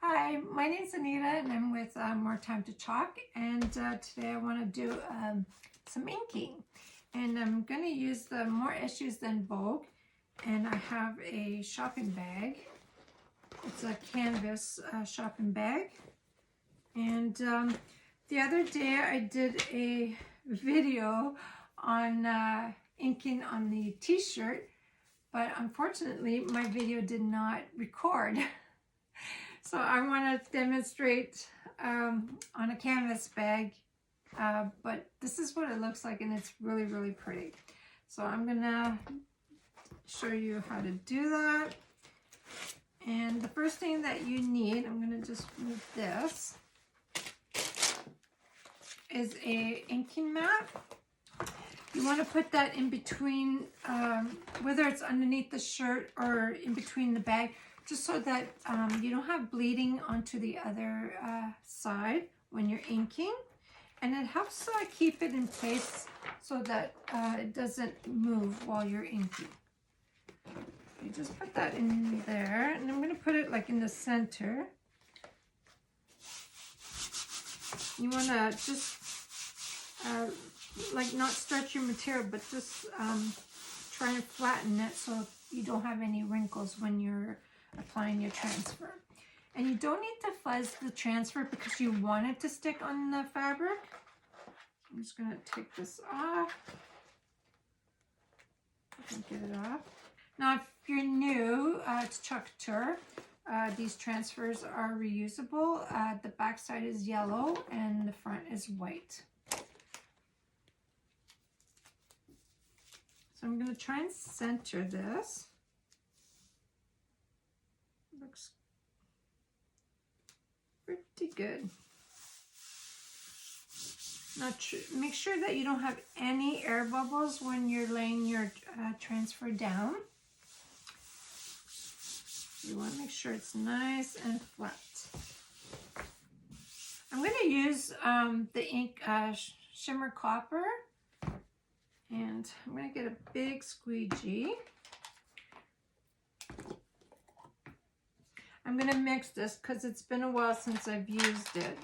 Hi, my name's Anita and I'm with More Time to Chalk, and today I want to do some inking, and I'm going to use the More Issues Than Vogue, and I have a shopping bag. It's a canvas shopping bag, and the other day I did a video on inking on the t-shirt, but unfortunately my video did not record. So I want to demonstrate on a canvas bag, but this is what it looks like, and it's really, really pretty. So I'm going to show you how to do that. And the first thing that you need, I'm going to just move this, is a inking mat. You want to put that in between, whether it's underneath the shirt or in between the bag, just so that you don't have bleeding onto the other side when you're inking. And it helps keep it in place so that it doesn't move while you're inking. You just put that in there, and I'm going to put it like in the center. You want to just like not stretch your material, but just try and flatten it so you don't have any wrinkles when you're applying your transfer. And you don't need to fuzz the transfer because you want it to stick on the fabric. I'm just going to take this off and get it off. Now, if you're new to Chalk Couture, these transfers are reusable. The back side is yellow and the front is white. So I'm going to try and center this. Looks pretty good. Now make sure that you don't have any air bubbles when you're laying your transfer down. You want to make sure it's nice and flat. I'm going to use the ink Shimmer Copper, and I'm going to get a big squeegee. I'm going to mix this because it's been a while since I've used it.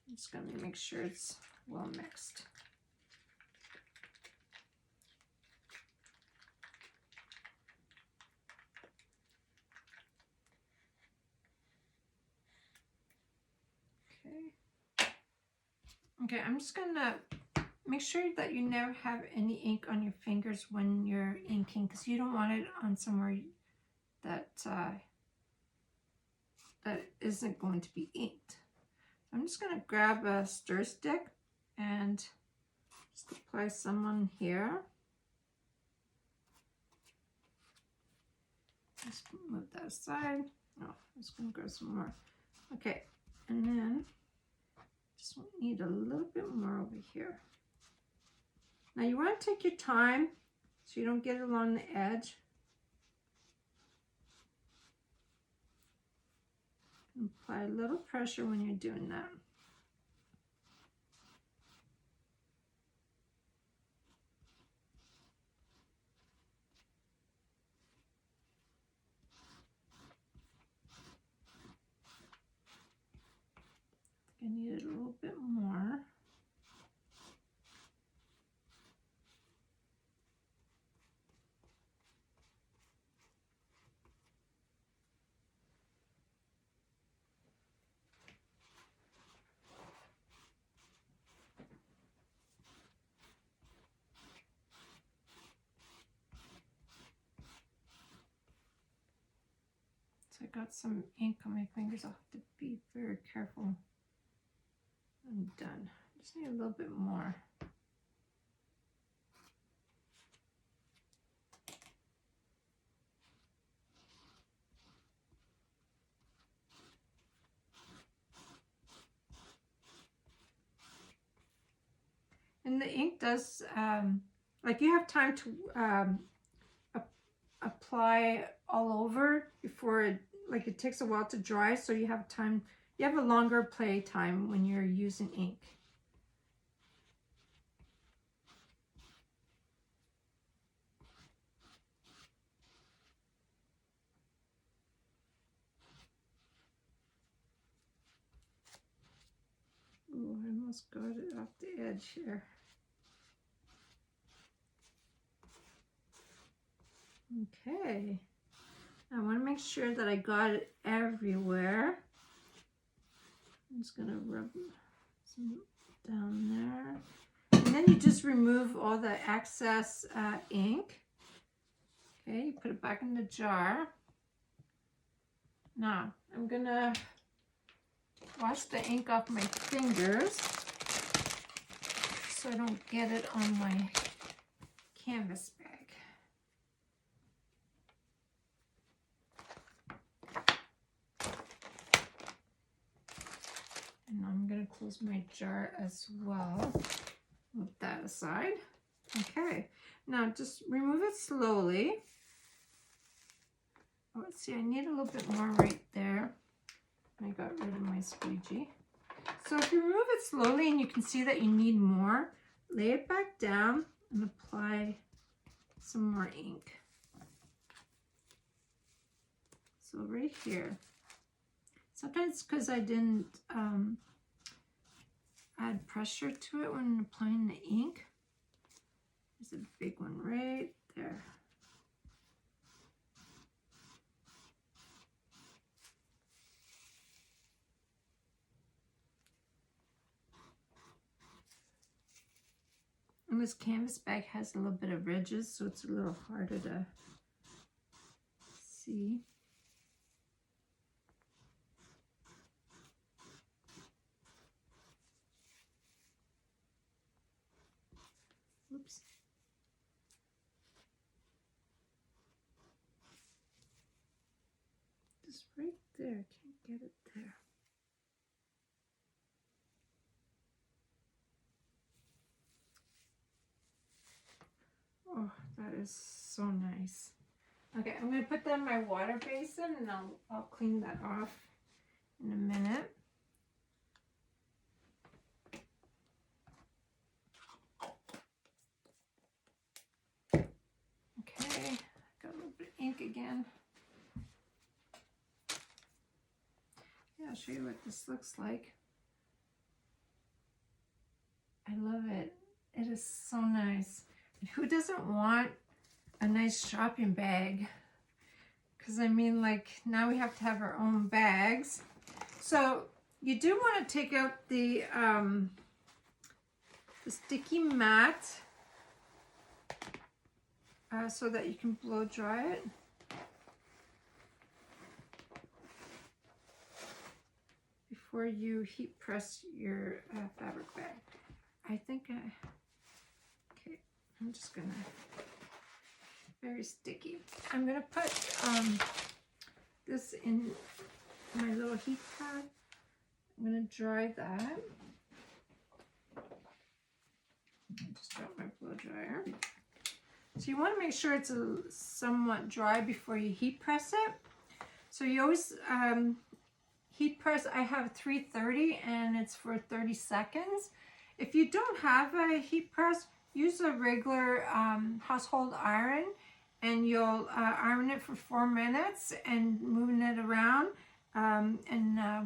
I'm just going to make sure it's well mixed. Okay, I'm just going to make sure that you never have any ink on your fingers when you're inking, because you don't want it on somewhere that that isn't going to be inked. I'm just going to grab a stir stick and just apply some on here. Just move that aside. Oh, I'm just going to grab some more. Okay, and then just need a little bit more over here. Now you want to take your time so you don't get it along the edge. And apply a little pressure when you're doing that. I need it a little bit more. So I got some ink on my fingers. I'll have to be very careful. I'm done. Just need a little bit more. And the ink does, like, you have time to apply all over before it, like, it takes a while to dry, so you have time, you have a longer play time when you're using ink. almost got it off the edge here. Okay. I want to make sure that I got it everywhere. I'm just going to rub some down there. And then you just remove all the excess ink. Okay, you put it back in the jar. Now, I'm going to wash the ink off my fingers so I don't get it on my canvas bag. And I'm going to close my jar as well. Move that aside. Okay, now just remove it slowly. Oh, let's see, I need a little bit more right there. I got rid of my squeegee. So if you remove it slowly and you can see that you need more, lay it back down and apply some more ink. So right here. Sometimes because I didn't add pressure to it when applying the ink. There's a big one right there. And this canvas bag has a little bit of ridges, so it's a little harder to see. Oops. Just right there, can't get it there. Oh, that is so nice. Okay, I'm going to put that in my water basin and I'll clean that off in a minute. Okay, got a little bit of ink again. Yeah, I'll show you what this looks like. I love it. It is so nice. Who doesn't want a nice shopping bag? Because I mean, like, now we have to have our own bags. So you do want to take out the sticky mat so that you can blow dry it. Before you heat press your fabric bag. I think okay, I'm just gonna, very sticky. I'm gonna put this in my little heat pad. I'm gonna dry that. I just dropped my blow dryer. So you want to make sure it's somewhat dry before you heat press it. So you always heat press, I have 330 and it's for 30 seconds. If you don't have a heat press, use a regular household iron and you'll iron it for 4 minutes and moving it around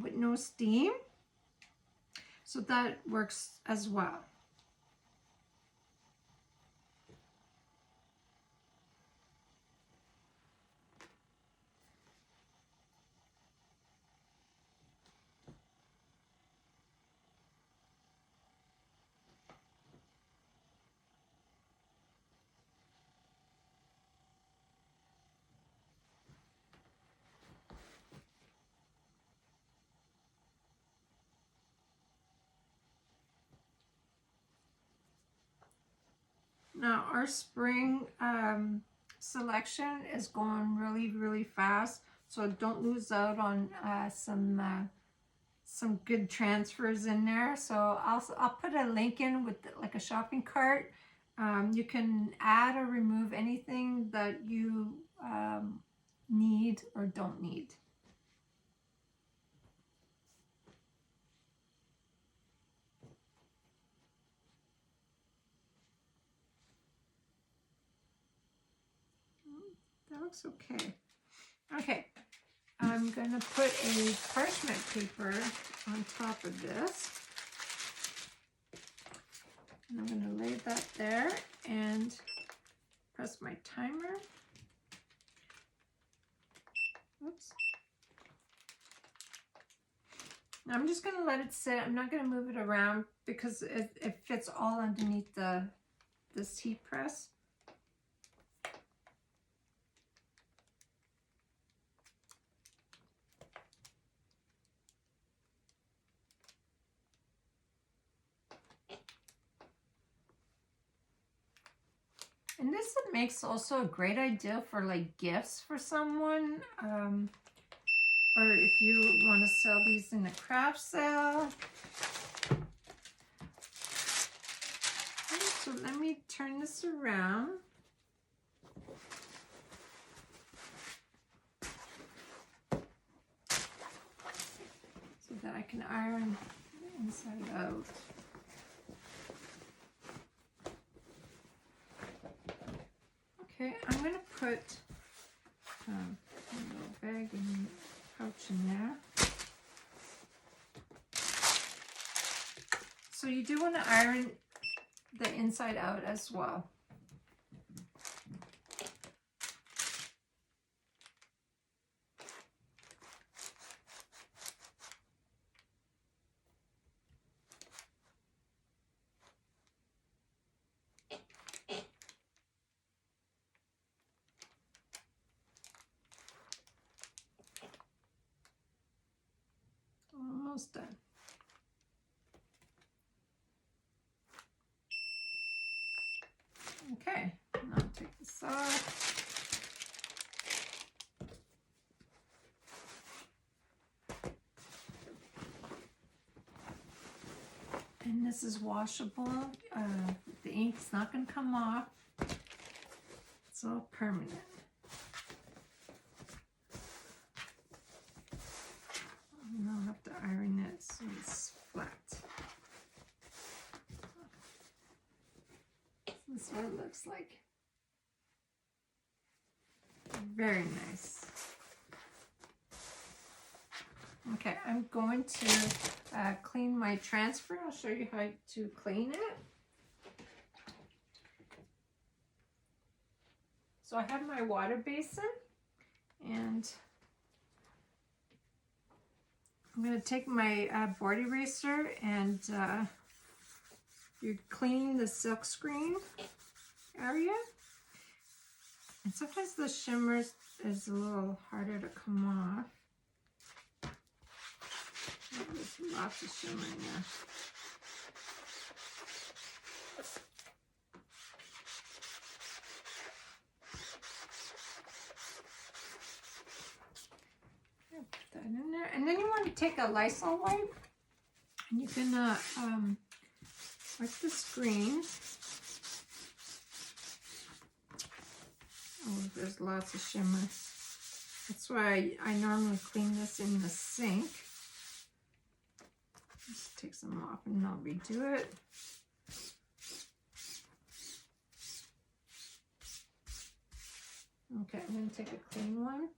with no steam. So that works as well. Now our spring selection is going really fast, so don't lose out on some good transfers in there. So I'll put a link in with like a shopping cart. You can add or remove anything that you need or don't need. That looks okay. Okay, I'm going to put a parchment paper on top of this. And I'm going to lay that there and press my timer. Oops. Now I'm just going to let it sit. I'm not going to move it around because it fits all underneath this heat press. And this makes also a great idea for like gifts for someone, or if you want to sell these in a craft sale. Okay, so let me turn this around. So that I can iron the inside out. Okay, I'm going to put a little bag and pouch in there. So you do want to iron the inside out as well. Almost done. Okay, now I'll take this off. And this is washable. The ink's not going to come off. It's all permanent. And I'll have to iron it so it's flat. This is what it looks like. Very nice. Okay, I'm going to clean my transfer. I'll show you how to clean it. So I have my water basin, and I'm going to take my board eraser, and you're cleaning the silk screen area. And sometimes the shimmer is a little harder to come off. There's lots of shimmer in there. Put that in there. And then you want to take a Lysol wipe, and you're gonna wipe the screen. Oh, there's lots of shimmer. That's why I normally clean this in the sink. Just take some off and I'll redo it. Okay, I'm going to take a clean one.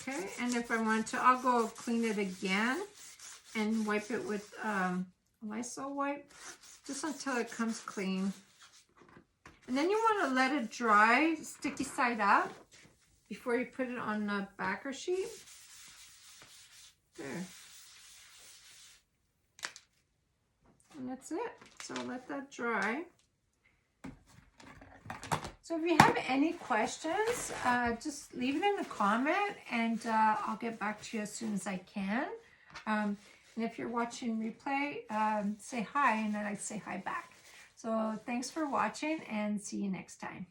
Okay, and if I want to, I'll go clean it again and wipe it with Lysol wipe, just until it comes clean. And then you want to let it dry, sticky side up, before you put it on the backer sheet. There. And that's it. So let that dry. So if you have any questions, just leave it in the comment, and I'll get back to you as soon as I can. And if you're watching replay, say hi, and then I say hi back. So thanks for watching, and see you next time.